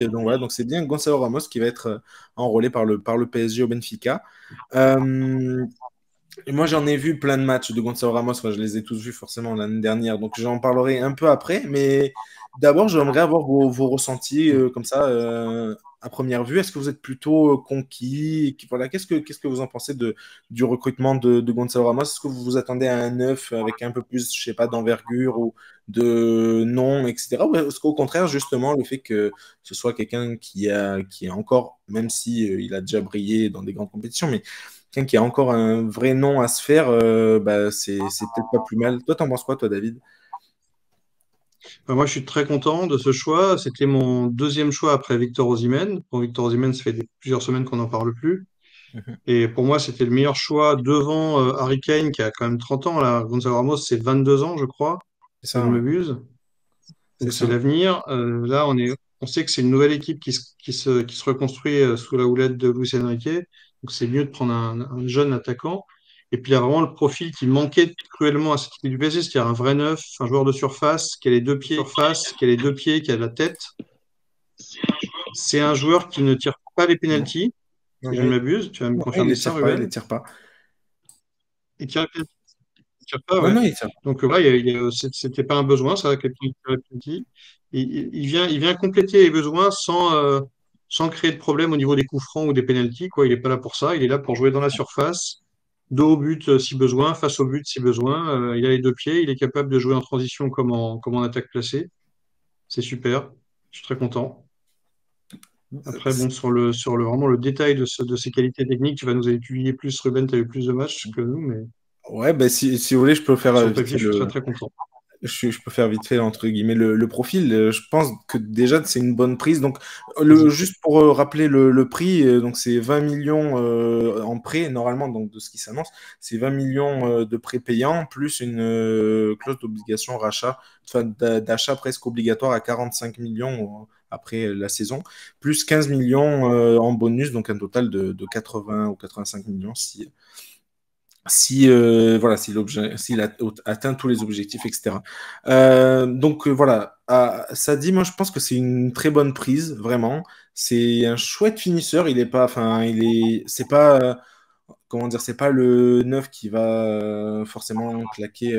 Donc voilà, donc c'est bien Gonçalo Ramos qui va être enrôlé par le PSG au Benfica. Euh, et moi, j'en ai vu plein de matchs de Gonçalo Ramos. Enfin, je les ai tous vus forcément l'année dernière. Donc, j'en parlerai un peu après. Mais d'abord, j'aimerais avoir vos ressentis comme ça à première vue. Est-ce que vous êtes plutôt conquis? Voilà, qu'est-ce que vous en pensez du recrutement de Gonçalo Ramos? Est-ce que vous vous attendez à un neuf avec un peu plus, je sais pas, d'envergure ou de nom, etc. Ou est-ce qu'au contraire, justement, le fait que ce soit quelqu'un qui est encore, même si il a déjà brillé dans des grandes compétitions, mais quelqu'un qui a encore un vrai nom à se faire, bah, c'est peut-être pas plus mal. Toi, t'en penses quoi, toi, David? Enfin, moi, je suis très content de ce choix. C'était mon deuxième choix après Victor Osimhen. Pour Victor Osimhen, ça fait plusieurs semaines qu'on n'en parle plus. Mhm. Et pour moi, c'était le meilleur choix devant Harry Kane, qui a quand même 30 ans. Là. Gonzalo Ramos, c'est 22 ans, je crois, C'est si je ça, ne ouais. m'abuse. C'est Donc, c'est ça. l'avenir. Là, on sait que c'est une nouvelle équipe qui se reconstruit sous la houlette de Luis Enrique. Donc, c'est mieux de prendre un jeune attaquant. Et puis, il y a vraiment le profil qui manquait cruellement à cette équipe du PSG, c'est-à-dire un vrai neuf, un joueur de surface, qui a les deux pieds, qui a la tête. C'est un joueur qui ne tire pas les Non, pénaltys, non, si je non, ne m'abuse. Tu vas me non, il confirmer les ça, tire pas, il les Ruben? tire pas. Il tire les pénaltys, il tire pas, Non, ouais. non, il tire Donc, ouais, c'était pas un besoin, ça, quelqu'un qui tire les pénaltys. Il vient compléter les besoins sans créer de problème au niveau des coups francs ou des pénaltys, quoi. Il n'est pas là pour ça. Il est là pour jouer dans la surface, dos au but si besoin, face au but si besoin. Il a les deux pieds, il est capable de jouer en transition comme en attaque placée. C'est super. Je suis très content. Après, bon, vraiment le détail de ses qualités techniques, tu vas nous étudier plus, Ruben, tu as eu plus de matchs que nous, mais Ouais, bah, si vous voulez, je peux faire sur le vite papier, fait je suis très très content. je peux faire vite fait entre guillemets le profil. Je pense que déjà c'est une bonne prise. Donc Vas-y. juste pour rappeler le prix, donc c'est 20 millions en prêt normalement, donc de ce qui s'annonce, c'est 20 millions de prêts payants plus une clause d'obligation rachat, enfin d'achat presque obligatoire à 45 millions après la saison, plus 15 millions en bonus, donc un total de 80 ou 85 millions si l'objet, s'il atteint tous les objectifs, etc. Donc voilà, ça dit, moi je pense que c'est une très bonne prise, vraiment. C'est un chouette finisseur. Il est pas, enfin, c'est pas, comment dire, c'est pas le neuf qui va forcément claquer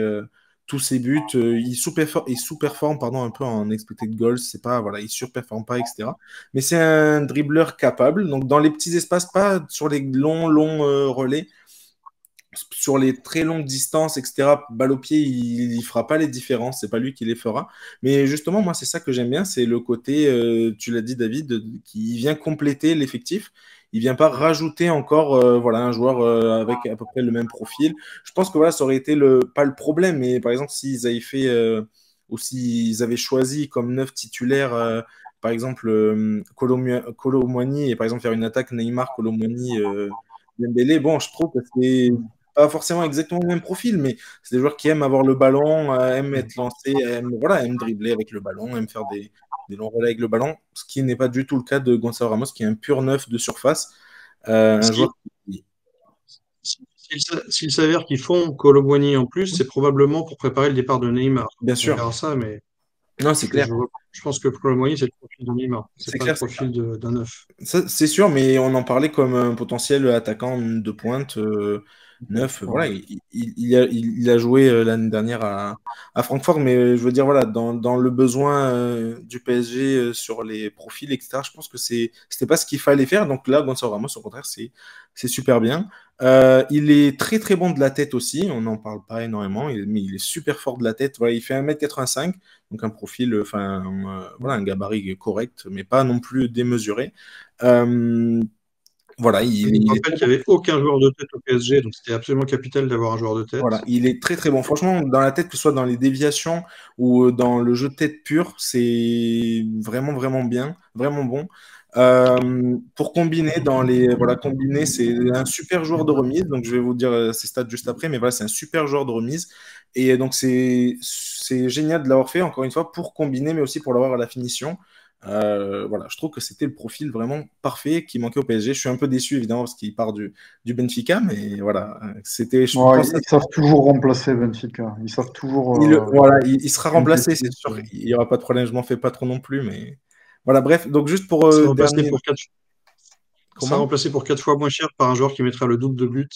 tous ses buts. Il sous-performe, pardon, un peu en expected goals. C'est pas, voilà, il surperforme pas, etc. Mais c'est un dribbleur capable. Donc dans les petits espaces, pas sur les longs relais sur les très longues distances, etc., balle au pied, il fera pas les différences, c'est pas lui qui les fera. Mais justement, moi, c'est ça que j'aime bien, c'est le côté, tu l'as dit, David, qui vient compléter l'effectif. Il vient pas rajouter encore, voilà, un joueur avec à peu près le même profil. Je pense que voilà, ça aurait été pas le problème, mais par exemple, s'ils avaient fait, ou s'ils avaient choisi comme neuf titulaires, par exemple, Kolo Muani, et par exemple faire une attaque Neymar, Kolo Muani, Dembélé, bon, je trouve que c'est pas forcément exactement le même profil, mais c'est des joueurs qui aiment avoir le ballon, aiment être lancés, aiment dribbler avec le ballon, aiment faire des longs relais avec le ballon, ce qui n'est pas du tout le cas de Gonçalo Ramos, qui est un pur neuf de surface. Un Si, joueur qui... s'il s'avère qu'ils font Kolo Muani en plus, c'est probablement pour préparer le départ de Neymar. Bien On sûr. verra ça, mais Non, c'est clair. je pense que Kolo Muani, c'est le profil de Neymar. C'est C'est pas le clair, c'est clair. profil d'un neuf. C'est sûr, mais on en parlait comme un potentiel attaquant de pointe neuf. Voilà, Ouais. il a joué l'année dernière à Francfort, mais je veux dire, voilà, dans le besoin du PSG sur les profils, etc., je pense que c'était pas ce qu'il fallait faire. Donc là, Gonçalo Ramos, au contraire, c'est super bien. Il est très très bon de la tête aussi, on n'en parle pas énormément, mais il est super fort de la tête. Voilà, il fait 1,85 m, donc un profil, enfin, voilà, un gabarit correct, mais pas non plus démesuré. Euh, voilà, Je me rappelle qu'il n'y avait aucun joueur de tête au PSG, donc c'était absolument capital d'avoir un joueur de tête. voilà, il est très très bon. Franchement, dans la tête, que ce soit dans les déviations ou dans le jeu de tête pur, c'est vraiment vraiment bien, vraiment bon. Pour combiner voilà, combiner, c'est un super joueur de remise. Donc je vais vous dire ses stats juste après, mais voilà, c'est un super joueur de remise. Et donc c'est génial de l'avoir fait encore une fois pour combiner, mais aussi pour l'avoir à la finition. Voilà, je trouve que c'était le profil vraiment parfait qui manquait au PSG. Je suis un peu déçu évidemment parce qu'il part du Benfica, mais voilà, je Ouais, pense que ils savent toujours remplacer Benfica. Ils savent toujours voilà, il sera remplacé, c'est sûr. compléter. Il n'y aura pas de problème, je m'en fais pas trop non plus, mais Voilà, bref, donc juste pour Ça sera remplacé dernier. pour 4, ça sera Comment? remplacé pour 4 fois moins cher par un joueur qui mettra le double de buts.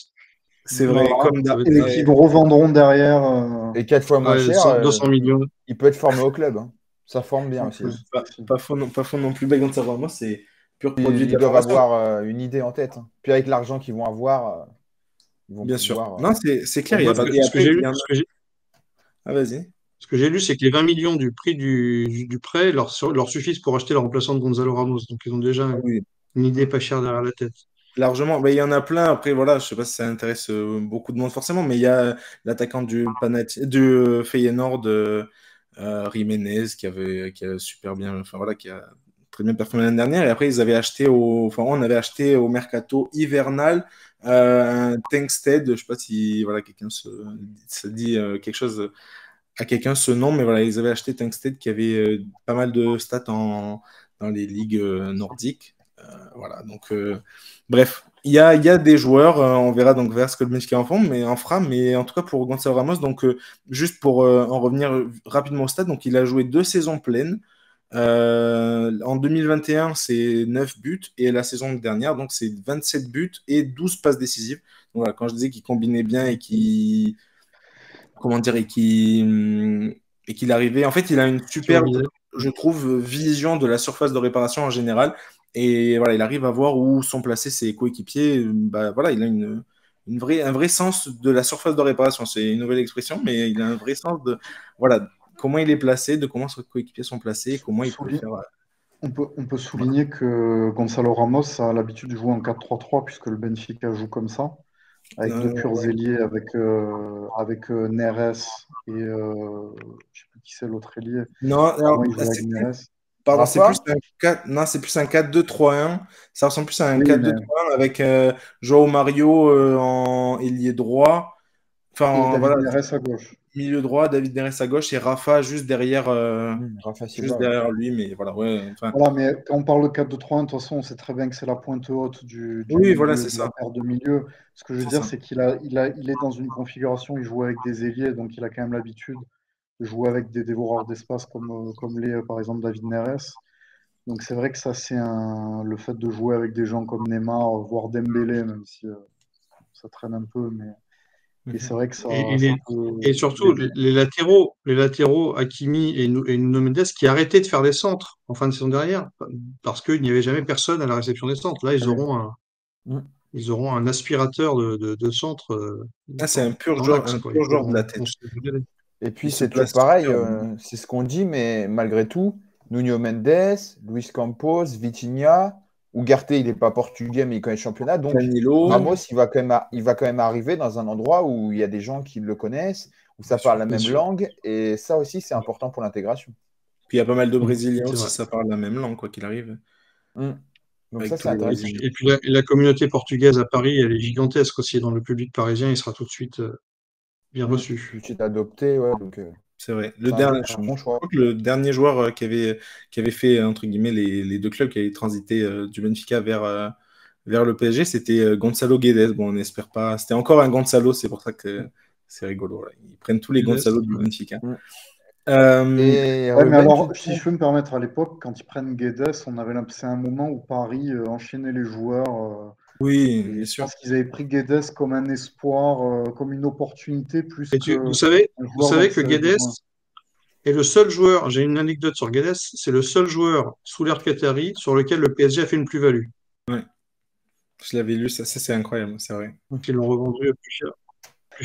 C'est vrai, Voilà. comme Ça va être Et qu'ils revendront derrière. Et 4 fois moins ouais, cher, 200 millions. il peut être formé au club, hein. Ça forme bien En aussi. plus. pas faux non plus. Gonçalo Ramos, c'est pur produit de Ils la doivent formation. avoir une idée en tête, hein. Puis avec l'argent qu'ils vont avoir, ils vont Bien sûr. pouvoir. Non, c'est clair. Donc Il y a moi, pas... Et ce que après, j'ai il lu, y en a... Ah, vas-y. ce que j'ai lu, c'est que les 20 millions du prix du prêt leur suffisent pour acheter le remplaçant de Gonzalo Ramos. Donc ils ont déjà Ah oui. une idée pas chère derrière la tête. Largement. Ben, il y en a plein. Après, voilà, je sais pas si ça intéresse beaucoup de monde forcément, mais il y a l'attaquant du Feyenoord, Jiménez, qui a super bien, enfin voilà, qui a très bien performé l'année dernière. Et après, on avait acheté au mercato hivernal un Tankstead. Je sais pas si voilà quelqu'un se dit quelque chose à quelqu'un ce nom, mais voilà, ils avaient acheté Tankstead qui avait pas mal de stats dans les ligues nordiques. Voilà, donc bref, il y a des joueurs, on verra donc vers ce que le Benfica en fera, mais en tout cas pour Gonçalo Ramos, donc juste pour en revenir rapidement au stade, donc il a joué 2 saisons pleines. En 2021, c'est 9 buts, et la saison dernière, donc c'est 27 buts et 12 passes décisives. Donc voilà, quand je disais qu'il combinait bien et qu'il comment dire, et qu'il arrivait. En fait, il a une Tu vois, superbe, je trouve, vision de la surface de réparation en général. Et voilà, il arrive à voir où sont placés ses coéquipiers. Bah, voilà, il a un vrai sens de la surface de réparation. C'est une nouvelle expression, mais il a un vrai sens de voilà, comment il est placé, de comment ses coéquipiers sont placés, comment il peut faire. On peut Voilà. souligner que Gonzalo Ramos a l'habitude de jouer en 4-3-3 puisque le Benfica joue comme ça, avec deux purs Ouais. ailiers, avec Neres et je sais plus qui c'est l'autre ailier. Non, Avant, alors, il jouait avec Neres. pardon, c'est plus Rafa? un 4, non, c'est plus un 4-2-3-1. Ça ressemble plus à un Oui, mais 4-2-3-1 avec João Mario en ailier droit. et Enfin, David voilà, Neres à gauche. milieu droit, David Neres à gauche et Rafa Rafa juste Silva, ouais. derrière lui. Mais voilà, ouais. Enfin, Voilà, mais quand on parle de 4-2-3-1, de toute façon, on sait très bien que c'est la pointe haute du oui, voilà, milieu, c'est de la ça. paire de milieu. Ce que je veux C'est dire, ça. c'est qu'il est dans une configuration, il joue avec des ailiers, donc il a quand même l'habitude de jouer avec des dévoreurs d'espace comme l'est par exemple David Neres. Donc c'est vrai que ça, le fait de jouer avec des gens comme Neymar, voire Dembélé, même si ça traîne un peu, mais et c'est Mhm. vrai que ça, Et, et ça les- peut et surtout, l'aider. les latéraux, Hakimi et Nuno Mendes, qui arrêtaient de faire des centres en fin de saison dernière, parce qu'il n'y avait jamais personne à la réception des centres. Là, Oui. Mm. ils auront un aspirateur de centres Ah, c'est dans l'axe, un quoi. Ils pur joueur de la pourront tête. se régaler. Et puis Il se c'est toujours place pareil, super bien. c'est ce qu'on dit, mais malgré tout, Nuno Mendes, Luis Campos, Vitinha, Ugarte, il n'est pas portugais, mais il connaît le championnat. Donc Danilo. Ramos, il va quand même arriver dans un endroit où il y a des gens qui le connaissent, où ça Bien sûr. parle la Bien même sûr, langue, et ça aussi, c'est important pour l'intégration. Puis il y a pas mal de Brésiliens c'est aussi, vrai. ça parle la même langue, quoi qu'il arrive, Mm. Donc avec ça, tous c'est les intéressant. Brésiliens. Et puis la communauté portugaise à Paris, elle est gigantesque aussi. Dans le public parisien, il sera tout de suite bien Tout reçu. de suite adopté, ouais, donc C'est vrai. c'est un bon Je choix. crois que le dernier joueur qui avait fait, entre guillemets, les deux clubs qui avaient transité du Benfica vers le PSG, c'était Gonzalo Guedes. Bon, on n'espère pas. C'était encore un Gonzalo, c'est pour ça que c'est rigolo. Voilà. Ils prennent tous les Guedes, Gonzalo du ouais. Benfica. Mm. Euh, Et Ouais, mais Ruben, tu alors, te si je peux me permettre, à l'époque, quand ils prennent Guedes, on avait c'est un moment où Paris enchaînait les joueurs. oui, Et bien je sûr. pense qu'ils avaient pris Guedes comme un espoir, comme une opportunité, plus Et qu'un vous joueur dont savez ils que avaient Guedes besoin. est le seul joueur, j'ai une anecdote sur Guedes, c'est le seul joueur sous l'ère Qatari sur lequel le PSG a fait une plus-value. Ouais. Je l'avais lu, ça c'est incroyable, c'est vrai. Donc ils l'ont revendu plus cher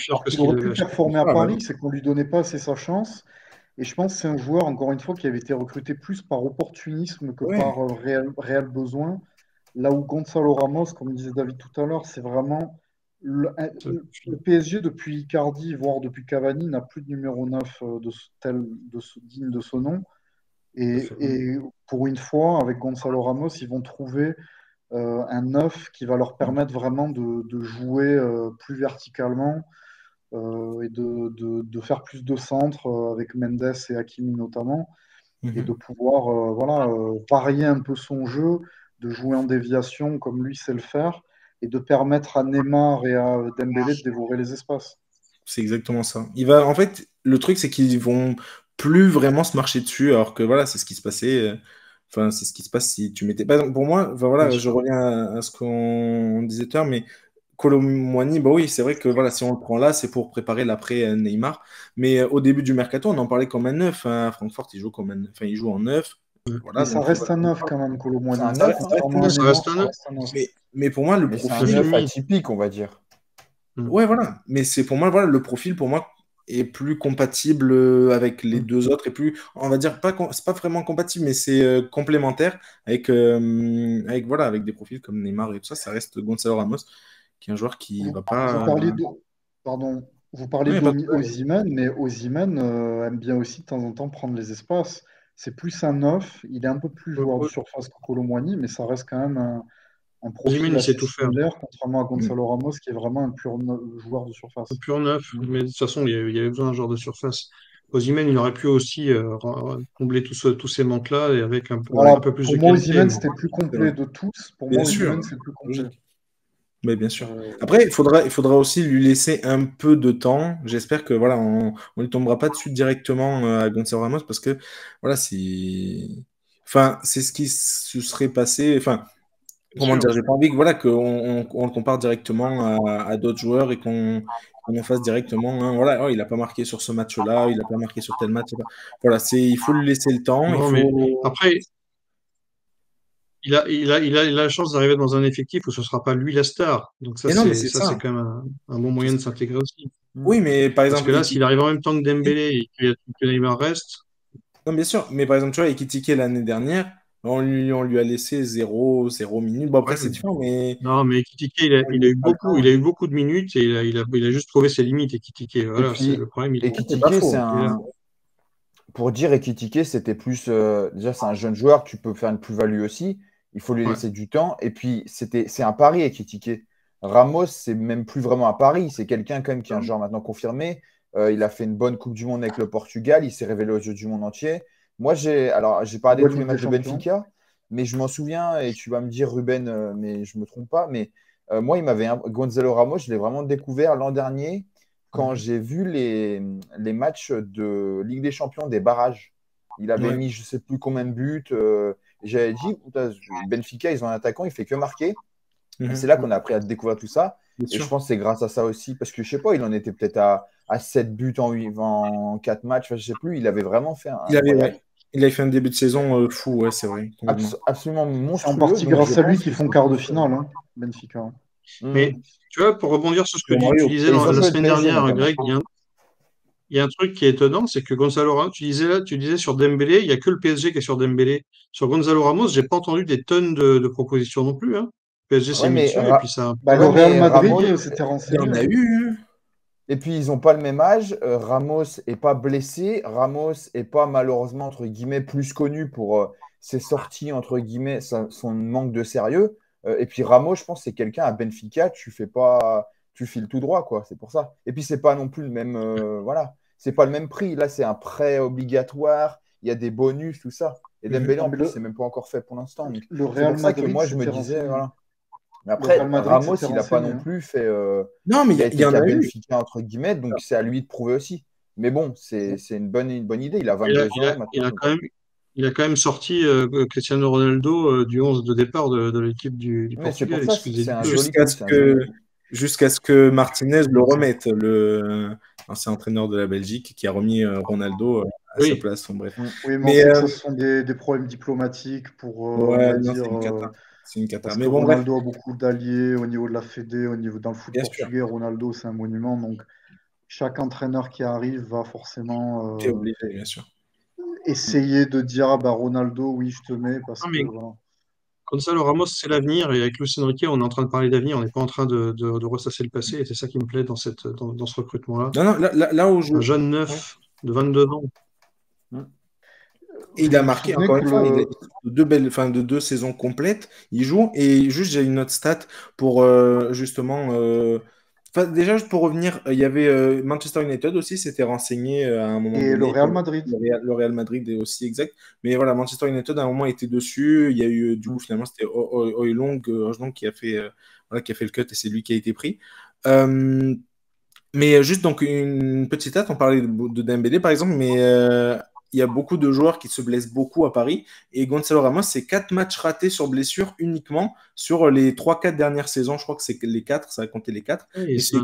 Alors que ce qu'il qu'ils aurait avaient pu acheté. performer à Ah, bah Paris, oui. c'est qu'on lui donnait pas assez sa chance. Et je pense que c'est un joueur, encore une fois, qui avait été recruté plus par opportunisme que par Ouais. réel besoin. Là où Gonzalo Ramos, comme disait David tout à l'heure, c'est vraiment le PSG depuis Icardi, voire depuis Cavani, n'a plus de numéro 9 digne de ce nom. Et pour une fois, avec Gonzalo Ramos, ils vont trouver un 9 qui va leur permettre vraiment de jouer plus verticalement et de faire plus de centres avec Mendes et Hakimi notamment, et de Mhm. pouvoir voilà, varier un peu son jeu, de jouer en déviation comme lui sait le faire, et de permettre à Neymar et à Dembélé de dévorer les espaces. C'est exactement ça. En fait, le truc, c'est qu'ils vont plus vraiment se marcher dessus, alors que voilà, c'est ce qui se passait. Enfin, c'est ce qui se passe si tu mettais. Par exemple, pour moi, enfin, Bien voilà, je sûr. reviens à ce qu'on disait tout à l'heure, mais Kolo Muani, bah oui, c'est vrai que voilà, si on le prend là, c'est pour préparer l'après Neymar. Mais au début du mercato, on en parlait comme un neuf, hein. Francfort, il joue comme un, enfin, il joue en neuf. Mais Voilà, ça donc reste un neuf quand même, C'est Colomboigny. un ça neuf, reste, hein. ça reste un Contrairement à neuf. Ça Neymar, reste un ça 9. reste un neuf. Mais pour moi, le Mais c'est un Neuf et profil, neuf demi. atypique, on va dire. Mm. ouais, voilà. Mais c'est pour moi, voilà, le profil pour moi est plus compatible avec les Mm. deux autres et plus, on va dire pas, c'est pas vraiment compatible, mais c'est complémentaire avec voilà, avec des profils comme Neymar et tout ça. Ça reste Gonzalo Ramos, qui est un joueur qui va Vous pas. parliez de, pardon, vous parlez Ouais, pas de problème. d'Osimhen, mais Osimhen aime bien aussi de temps en temps prendre les espaces. C'est plus un neuf, il est un peu plus joueur de surface que Colomboigny, mais ça reste quand même un Osimhen, profil il sait assez tout faire. similaire, contrairement à Mm. Gonzalo Ramos, qui est vraiment un pur joueur de surface. Pur neuf. Mm. Mais de toute façon, il y avait besoin d'un joueur de surface. Osimhen, il aurait pu aussi combler tous ces manques-là et avec Voilà, un peu plus pour de moi, qualité. Osimhen, Mais c'était le plus C'est vrai. complet de tous. Pour moi, Bien sûr, Osimhen, c'est le plus complet. logique. Mais bien sûr. Euh, Après, il faudra aussi lui laisser un peu de temps. J'espère que voilà, on lui tombera pas dessus directement à Gonzalo Ramos parce que voilà, enfin, c'est ce qui se serait passé. Enfin, bien comment sûr. dire, j'ai pas envie que voilà qu'on le compare directement à d'autres joueurs et qu'on en fasse directement. Hein, voilà, oh, il a pas marqué sur ce match-là, il a pas marqué sur tel match. Voilà, il faut lui laisser le temps. Il Non, mais faut. après, il a la chance d'arriver dans un effectif où ce ne sera pas lui la star. Donc Et non, mais c'est c'est ça. quand même un bon C'est moyen de ça. s'intégrer aussi. Mm. Oui, mais par Parce que exemple, là, s'il arrive en même temps que Dembélé et que Neymar reste, non, bien sûr, mais par exemple, tu vois, Ekitike l'année dernière, on lui a laissé 0 minutes. Bon, après, ouais, c'est différent, mais non, mais Ekitike, on lui laisse pas le il temps. a eu beaucoup de minutes et il a juste trouvé ses limites, Ekitike. Et Voilà, c'est puis, le problème, C'est pas Ekitike, faux. il est là. pour dire Ekitike, c'était plus. Déjà, c'est un jeune joueur, tu peux faire une plus-value aussi. Il faut lui Ouais. laisser du temps. Et puis, c'est un pari, Ekitike. Ramos, c'est même plus vraiment un pari. C'est quelqu'un, quand même, qui est un joueur maintenant confirmé. Il a fait une bonne Coupe du Monde avec le Portugal. Il s'est révélé aux yeux du monde entier. Moi, j'ai pas regardé Bonne tous les Ligue des matchs de Champions. Benfica, mais je m'en souviens, et tu vas me dire, Ruben, mais je me trompe pas. Mais moi, Gonzalo Ramos, je l'ai vraiment découvert l'an dernier quand Mhm. j'ai vu les matchs de Ligue des Champions des barrages. Il avait Ouais. mis je sais plus combien de buts. J'avais dit, putain, Benfica, ils ont un attaquant, il fait que marquer. Et c'est Mhm. là qu'on a appris à découvrir tout ça. Bien Et je sûr. pense que c'est grâce à ça aussi, parce que je sais pas, il en était peut-être à 7 buts en 4 matchs, enfin, je sais plus. Il avait vraiment fait un incroyable. Ouais, il avait fait un début de saison fou, ouais, c'est vrai, complètement. Absolument C'est en monstrueux. partie Donc je grâce à lui pense qu'ils que font c'est quart de plus. finale, hein, Benfica. Mais Hmm. tu vois, pour rebondir sur ce que Pour tu Mario. disais Et ils ont la joué le semaine PSG dernière, notamment. Greg, il y a un truc qui est étonnant, c'est que Gonzalo Ramos, tu disais sur Dembélé, il n'y a que le PSG qui est sur Dembélé. Sur Gonzalo Ramos, j'ai pas entendu des tonnes de propositions non plus, hein. Le PSG s'est Ouais, mis mais, dessus et puis ça a un Bah, peu le ouais, Real mais Madrid Ramos. s'était Il y renseigné, en a hein. eu. Et puis, ils n'ont pas le même âge. Ramos est pas blessé. Ramos est pas, malheureusement, entre guillemets, plus connu pour ses sorties, entre guillemets, son manque de sérieux. Et puis, Ramos, je pense, c'est quelqu'un à Benfica, tu fais pas, tu files tout droit, quoi. C'est pour ça. Et puis, c'est pas non plus le même, voilà. C'est pas le même prix. Là, c'est un prêt obligatoire. Il y a des bonus, tout ça. Et Mhm. Dembélé, Non, en mais plus, c'est même pas encore fait pour l'instant. Donc, le c'est Real pour ça que Madrid moi, je me s'était disais, renseigné. voilà. Mais Le Real après, Madrid Ramos, s'était il n'a pas renseigné, non hein. plus fait. Non, mais Il a il été y en qu'à a eu. Benfica, entre guillemets, donc c'est à lui de prouver aussi. Mais bon, c'est une bonne idée. Il a il a, 22 il a, ans il maintenant. a Donc, il a quand même sorti Cristiano Ronaldo du 11 de départ de l'équipe du mais c'est pour Portugal, ça, excusez c'est du un peu. joli Jusqu'à coup. ce C'est un joli que, coup. jusqu'à ce que Martinez le remette, le ancien entraîneur de la Belgique, qui a remis Ronaldo à sa Oui, place. Bon, bref. mm, Oui, mais on Mais sait que ce sont des problèmes diplomatiques pour, on ouais, va non, dire, c'est une cata. C'est une cata. parce Mais que bon, bref, Ronaldo a beaucoup d'alliés au niveau de la Fédé, dans le foot bien sûr, portugais, Ronaldo, c'est un monument. Donc, chaque entraîneur qui arrive va t'es forcément obligé, bien sûr. essayer de dire, ah bah Ronaldo, oui, je te mets, parce non, que mais voilà. Gonzalo Ramos, c'est l'avenir, et avec Luis Enrique, on est en train de parler d'avenir, on n'est pas en train de ressasser le passé, et c'est ça qui me plaît dans ce recrutement-là. Non, non, là où je. Un jeune Ouais. neuf de 22 ans. Hmm. Et il a Vous vous marqué, souvenez encore que une fois, il a le, de deux belles, enfin, de 2 saisons complètes. Il joue. Et juste, j'ai une autre stat pour justement. Enfin, déjà, juste pour revenir, il y avait Manchester United aussi, s'était renseigné à un moment et le donné. Real Madrid, Le Real Madrid est aussi exact. Mais voilà, Manchester United, à un moment, était dessus. Il y a eu, du coup, hmm. finalement, c'était Højlund qui a fait, voilà, qui a fait le cut et c'est lui qui a été pris. Mais juste donc une petite stat, on parlait de Dembélé par exemple, mais il y a beaucoup de joueurs qui se blessent beaucoup à Paris. Et Gonzalo Ramos, c'est 4 matchs ratés sur blessure uniquement sur les 3-4 dernières saisons. Je crois que c'est les 4, ça a compté les 4. Oui, Et c'est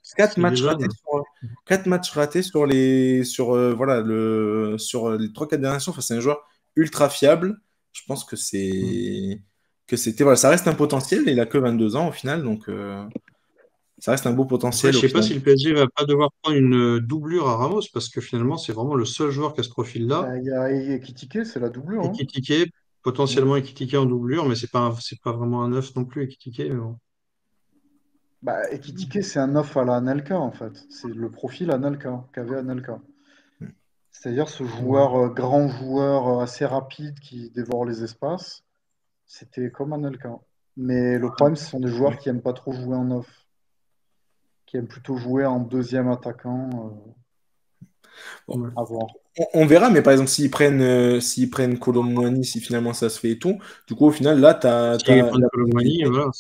c'est 4 c'est matchs déjà. ratés sur les 3-4 dernières saisons. Enfin, c'est un joueur ultra fiable. Je pense que c'était voilà, ça reste un potentiel. Il a que 22 ans au final, donc ça reste un beau Après, potentiel je au sais pas final. si le PSG va pas devoir prendre une doublure à Ramos parce que finalement, c'est vraiment le seul joueur qui a ce profil-là. Bah, il y a Ekitike, c'est la doublure. Hein. Ekitike, Mm. potentiellement Ekitike en doublure, mais c'est pas vraiment un neuf non plus, Ekitike. Mais bon. Bah, Ekitike, c'est un 9 à la Anelka, en fait. C'est le profil Anelka, qu'avait Anelka. C'est-à-dire ce Ouais. joueur, grand joueur assez rapide qui dévore les espaces. C'était comme Anelka. Mais le problème, ce sont des joueurs qui n'aiment pas trop jouer en 9, qui aiment plutôt jouer en deuxième attaquant. Bon, Ouais. À voir. on verra, mais par exemple, s'ils prennent Kolo Muani, si finalement ça se fait et tout, du coup, au final, là, tu as, S'ils prennent la Colomboigny, possibilité. voilà,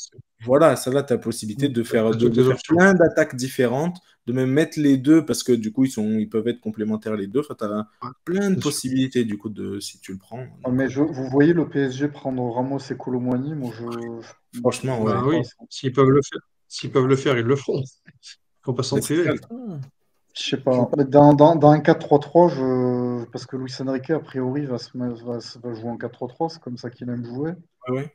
Voilà, ça là, tu as la possibilité de faire, t'as de, toutes de les faire options. plein d'attaques différentes, de même mettre les deux, parce que du coup, ils peuvent être complémentaires les deux. Enfin, tu as Ouais, plein de c'est sûr. possibilités, du coup, si tu le prends. Ah, Donc, mais vous voyez le PSG prendre Ramos et Kolo Muani, moi, je franchement, ne Bah ouais. vois pas oui, ça. s'ils peuvent le faire, s'ils peuvent le faire, ils le feront. Qu'on passe en Ben, c'est ça. privé. Je sais Je- pas. Mais dans un 4-3-3, parce que Luis Enrique, a priori, va jouer en 4-3-3, c'est comme ça qu'il aime jouer. ouais, ouais.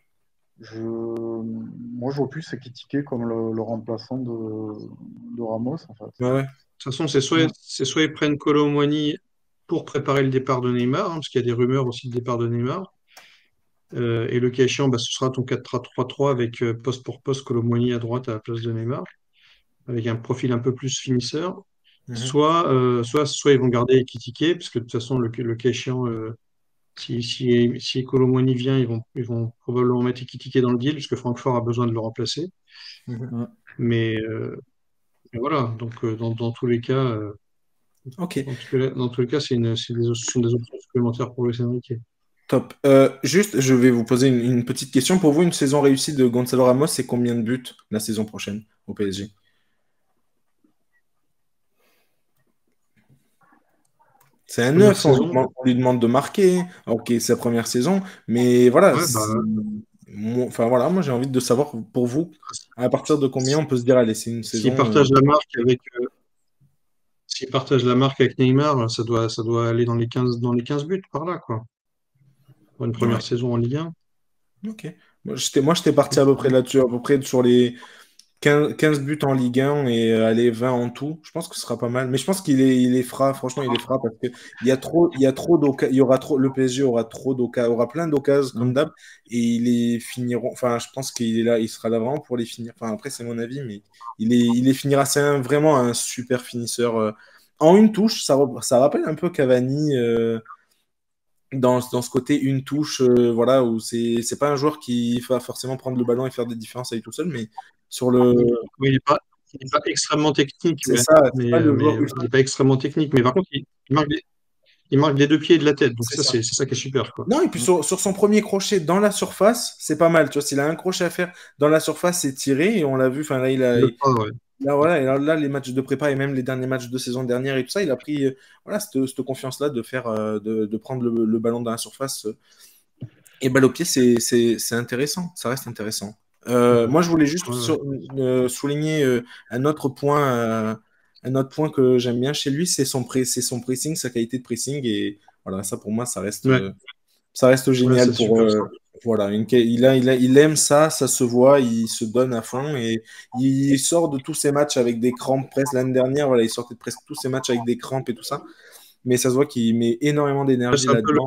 Moi, je vois plus Ekitike comme le remplaçant de Ramos, en fait. Ouais, ouais. De toute façon, Ouais. c'est soit ils prennent Colomboigny pour préparer le départ de Neymar, hein, parce qu'il y a des rumeurs aussi de départ de Neymar. Et le cas échéant, bah, ce sera ton 4-3-3 avec poste pour poste Colomboigny à droite à la place de Neymar, avec un profil un peu plus finisseur. Mhm. Soit ils vont garder Ekitike, parce que de toute façon, le cas échéant, si Colomboigny vient, ils vont probablement mettre Ekitike dans le deal, parce que Francfort a besoin de le remplacer. Mhm. Mais, mais voilà, donc dans tous les cas, Ok, dans tous les cas, ce sont des options supplémentaires pour Luis Enrique. top. Juste, je vais vous poser une petite question. Pour vous, une saison réussie de Gonzalo Ramos, c'est combien de buts la saison prochaine au PSG? C'est un Première neuf, saison, on lui demande de marquer. Ok, c'est sa première saison, mais voilà. ouais, bah, Enfin voilà, moi j'ai envie de savoir pour vous, à partir de combien on peut se dire, allez, c'est une s'il saison. partage la marque avec, s'il partage la marque avec Neymar, ça doit aller dans les 15 buts par là, quoi. Pour une première Ouais, saison en Ligue 1. ok. Moi, j'étais parti à peu près là-dessus, à peu près sur les 15 buts en Ligue 1 et aller 20 en tout. Je pense que ce sera pas mal. Mais je pense il les fera, franchement, il les fera parce que il y a trop d'occasions, il y aura trop, le PSG aura trop d'occasions, aura plein d'occasions comme Mm. d'hab et ils les finiront. Enfin, je pense qu'il est là, il sera là vraiment pour les finir. Enfin, après, c'est mon avis, mais il les finira. C'est vraiment un super finisseur. En une touche, ça rappelle un peu Cavani. Dans ce côté une touche, voilà, où c'est pas un joueur qui va forcément prendre le ballon et faire des différences avec tout seul, mais sur le. Oui, il est pas extrêmement technique, C'est ouais. ça, c'est pas le Mais joueur il ultra. n'est pas extrêmement technique. Mais par contre, il marque des deux pieds et de la tête. Donc C'est ça, ça. c'est ça qui est super, quoi. Non, et puis sur son premier crochet dans la surface, c'est pas mal. Tu vois, s'il a un crochet à faire dans la surface, c'est tiré, et on l'a vu, enfin là, Il le fera, ouais. là, voilà, et là, les matchs de prépa et même les derniers matchs de saison dernière et tout ça, il a pris voilà, cette confiance-là de faire de prendre le ballon dans la surface. Et balle au pied, c'est intéressant, ça reste intéressant. Moi, je voulais juste Ouais, ouais. souligner un autre point que j'aime bien chez lui, c'est son pressing, sa qualité de pressing. Et voilà, ça pour moi, Ouais, ça reste ouais, génial c'est pour. super ça. Voilà, il aime ça, ça se voit, il se donne à fond et il sort de tous ses matchs avec des crampes. Presque l'année dernière, voilà, il sortait de presque tous ses matchs avec des crampes et tout ça. Mais ça se voit qu'il met énormément Ouais, d'énergie là-dedans.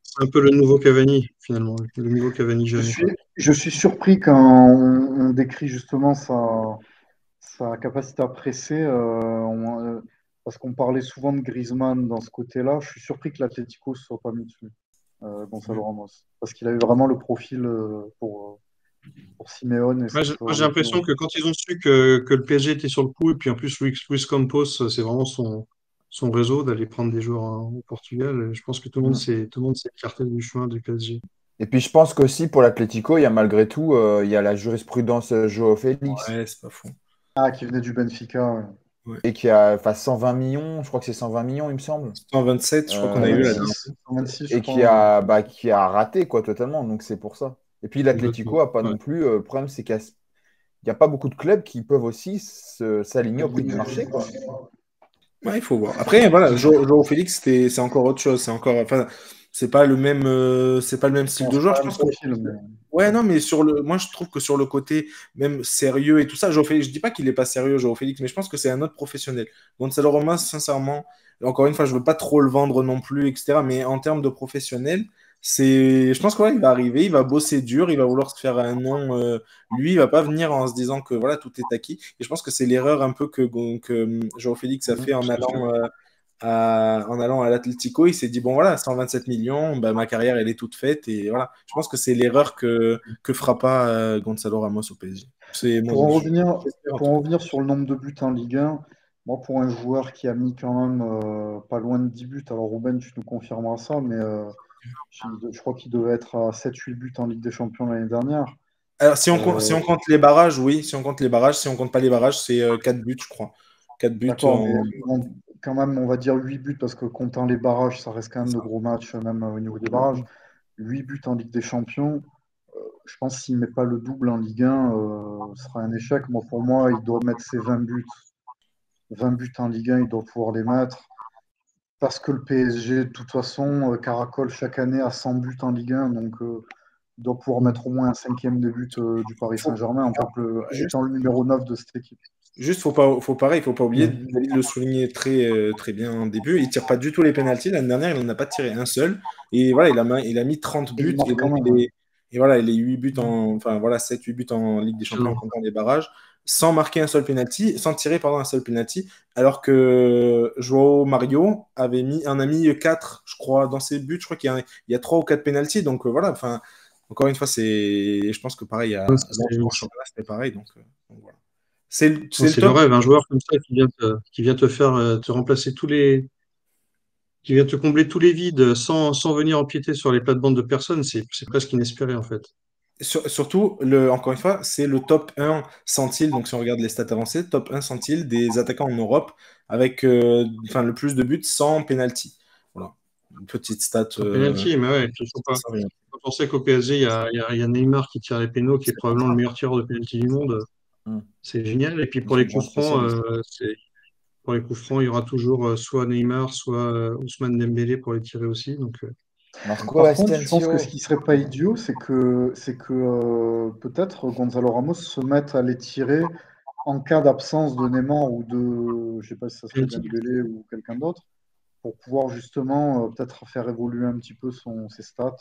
c'est un peu le nouveau Cavani, finalement. Le nouveau Cavani Je jeune, suis, quoi. je suis surpris quand on décrit justement sa capacité à presser, parce qu'on parlait souvent de Griezmann dans ce côté-là. Je suis surpris que l'Atlético ne se soit pas mis dessus, Gonzalo Ramos, parce qu'il avait vraiment le profil pour Simeone et Ouais, cette moi, j'ai l'impression rigueur. que quand ils ont su que le PSG était sur le coup, et puis en plus, Luis Campos, c'est vraiment son réseau d'aller prendre des joueurs au Portugal. Je pense que tout le monde s'est écarté du chemin du PSG. Et puis je pense qu'aussi pour l'Atlético, il y a malgré tout, il y a la jurisprudence Joao Félix. Ouais, c'est pas fou. Ah, qui venait du Benfica. Ouais. Ouais. et qui a 120 millions, je crois que c'est 120 millions, il me semble. 127, je crois qu'on a eu la dernière 126, 126, je Et crois. qui a raté quoi totalement, donc c'est pour ça. Et puis Complètement. l'Atlético a pas Ouais. non plus. Le problème, c'est qu'il n'y a pas beaucoup de clubs qui peuvent aussi s'aligner au prix du marché, quoi. Ouais, il faut voir. Après, voilà, Joao Félix, c'est encore autre chose. C'est encore, enfin, c'est pas le même style Non, de c'est joueur. pas Je le même pense que, profil, mais ouais, non, mais moi, je trouve que sur le côté même sérieux et tout ça, Joao Félix, je dis pas qu'il est pas sérieux, Joao Félix, mais je pense que c'est un autre professionnel. Gonzalo Ramos, sincèrement, encore une fois, je veux pas trop le vendre non plus, etc. Mais en termes de professionnel, je pense que ouais, il va arriver, il va bosser dur, il va vouloir se faire un nom. Lui, il va pas venir en se disant que voilà, tout est acquis. Et je pense que c'est l'erreur un peu que Joao Félix a fait Tout à fait. en allant à l'Atlético. Il s'est dit, bon voilà, 127 millions, bah, ma carrière, elle est toute faite. Et voilà, je pense que c'est l'erreur que fera pas Gonzalo Ramos au PSG. C'est pour en revenir, j'espère en pour tout en cas. revenir sur le nombre de buts en Ligue 1, moi, pour un joueur qui a mis quand même pas loin de 10 buts, alors Ruben, tu nous confirmeras ça, mais je crois qu'il devait être à 7-8 buts en Ligue des Champions l'année dernière. Alors, si on Euh, compte les barrages, oui, si on compte les barrages, si on compte pas les barrages, c'est 4 buts, je crois. 4 buts D'accord, mais bon, quand même, on va dire 8 buts parce que comptant les barrages, ça reste quand même de gros matchs, même au niveau des barrages. 8 buts en Ligue des Champions, je pense que s'il ne met pas le double en Ligue 1, ce sera un échec. Moi, pour moi, il doit mettre ses 20 buts. 20 buts en Ligue 1, il doit pouvoir les mettre. Parce que le PSG, de toute façon, caracole chaque année à 100 buts en Ligue 1. Donc, il doit pouvoir mettre au moins un cinquième de but du Paris faut- Saint-Germain en tant juste, étant le numéro 9 de cette équipe. juste, faut pas oublier, David le souligner très bien en début, il tire pas du tout les pénaltys. L'année dernière, il n'en a pas tiré un seul. Et voilà, il a mis 30 Et il buts. Et marque quand donc, même. Ouais. voilà, les 8 buts enfin voilà, 7-8 buts en Ligue des Champions en Excellent. comptant les barrages, sans marquer un seul penalty, sans tirer, pardon, un seul penalty. Alors que Joao Mario en a mis 4, je crois, dans ses buts. Je crois qu'il y a 3 ou 4 penalties. Donc voilà, enfin, encore une fois, je pense que pareil, Ouais, en championnat, c'était pareil. Donc voilà. C'est le c'est le top. rêve, un joueur comme ça qui vient te faire te remplacer qui vient te combler tous les vides sans venir empiéter sur les plates-bandes de personnes, c'est presque inespéré en fait. Surtout, encore une fois, c'est le top 1 centile. Donc, si on regarde les stats avancées, top 1 centile des attaquants en Europe avec enfin, le plus de buts sans penalty. Voilà. Une petite stat. Sans penalty, mais ouais, il Sans rien. faut penser qu'au PSG, il y a Neymar qui tire les pénaux, qui est C'est pour probablement le ça. meilleur tireur de penalty du monde. Hmm. C'est génial. Et puis Ils sont bien spécialistes. pour les coups francs, il y aura toujours soit Neymar, soit Ousmane Dembélé pour les tirer aussi. Donc, Marco Par contre, je pense que ce Asensio. qui serait pas idiot, c'est que peut-être Gonzalo Ramos se mette à les tirer en cas d'absence de Neymar ou de, je sais pas si ça serait penalty. Dembélé ou quelqu'un d'autre, pour pouvoir justement peut-être faire évoluer un petit peu ses stats.